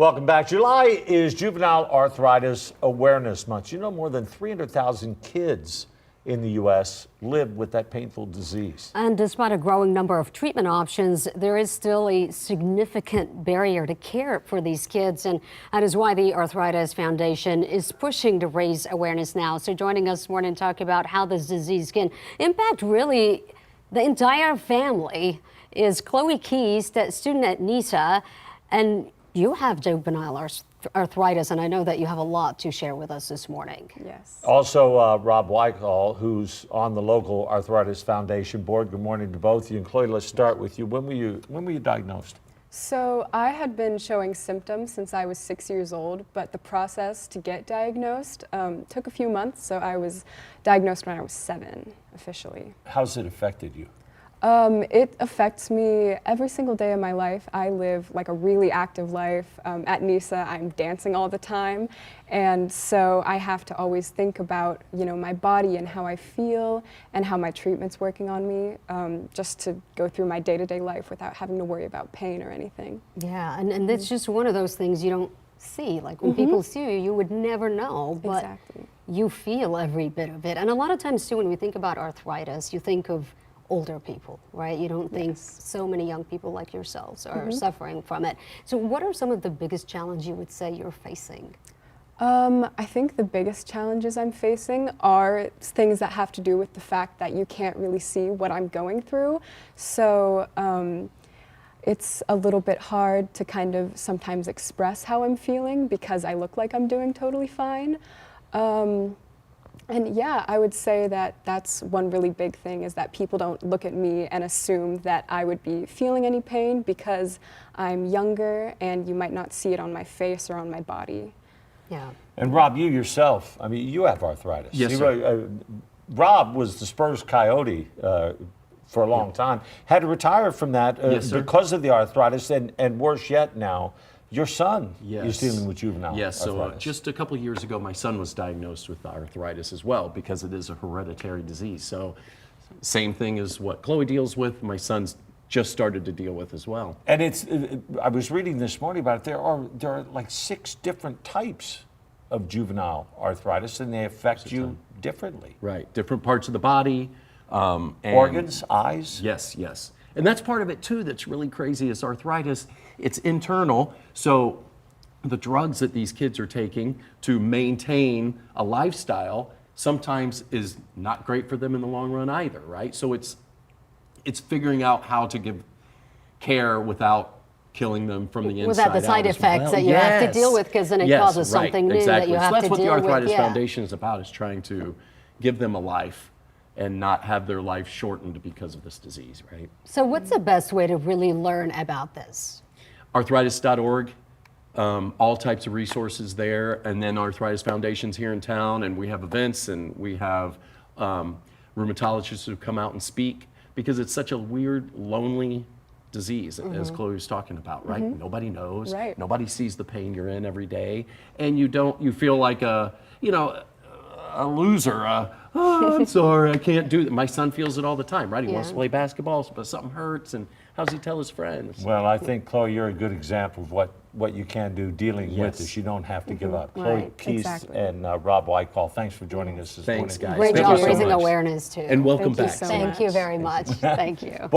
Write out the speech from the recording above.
Welcome back. July is Juvenile Arthritis Awareness Month. You know, more than 300,000 kids in the U.S. live with that painful disease. And despite a growing number of treatment options, there is still a significant barrier to care for these kids. And that is why the Arthritis Foundation is pushing to raise awareness now. So joining us this morning to talk about how this disease can impact really the entire family is Chloe Keys, student at NISA. And you have juvenile arthritis, and I know that you have a lot to share with us this morning. Yes. Also, Rob Weichel, who's on the local Arthritis Foundation board. Good morning to both of you. And Chloe, let's start with you. When were you diagnosed? So I had been showing symptoms since I was 6 years old, but the process to get diagnosed took a few months. So I was diagnosed when I was 7, officially. How's it affected you? It affects me every single day of my life. I live like a really active life. At NISA, I'm dancing all the time. And so I have to always think about, my body and how I feel and how my treatment's working on me, just to go through my day-to-day life without having to worry about pain or anything. Yeah, and it's just one of those things you don't see. Like when people see you, you would never know, but Exactly. you feel every bit of it. And a lot of times too, when we think about arthritis, you think of older people, right? You don't think so many young people like yourselves are suffering from it. So what are some of the biggest challenges you would say you're facing? I think the biggest challenges I'm facing are things that have to do with the fact that you can't really see what I'm going through. So it's a little bit hard to kind of sometimes express how I'm feeling because I look like I'm doing totally fine. And yeah, I would say that that's one really big thing, is that people don't look at me and assume that I would be feeling any pain because I'm younger and you might not see it on my face or on my body. Yeah. And Rob, you yourself, I mean, you have arthritis. Yes, sir. Rob was the Spurs Coyote for a long time. Had to retire from that Yes, sir. because of the arthritis, and worse yet now, your son Yes. is dealing with juvenile Yes, arthritis. so just a couple years ago, my son was diagnosed with arthritis as well because it is a hereditary disease. So same thing as what Chloe deals with, my son's just started to deal with as well. And I was reading this morning about it, there are like 6 different types of juvenile arthritis, and they affect you differently. Right, different parts of the body. And Organs, eyes? Yes, yes. And that's part of it too that's really crazy is arthritis. It's internal, so the drugs that these kids are taking to maintain a lifestyle sometimes is not great for them in the long run either, right? So it's figuring out how to give care without killing them from the inside Without the side out as effects well. that you have to deal with, because then it causes something new that you have so that's to what the deal with. Arthritis Yeah. Foundation is about, is trying to give them a life and not have their life shortened because of this disease, right? So what's the best way to really learn about this? Arthritis.org, all types of resources there, and then Arthritis Foundation's here in town, and we have events, and we have rheumatologists who come out and speak, because it's such a weird, lonely disease, as Chloe was talking about, right? Nobody knows, Right. nobody sees the pain you're in every day, and you feel like a loser. Oh, I'm sorry, I can't do that. My son feels it all the time, right? He wants to play basketball, but something hurts, and how's he tell his friends? Well, I think, Chloe, you're a good example of what you can do dealing with Yes. this. You don't have to give up. Chloe Right, Keys exactly. and Rob Weichel, thanks for joining us this Thanks, morning. guys. Great Thank job you so raising much. awareness too. And welcome Thank you back. so Thank you much. very much. Thank you.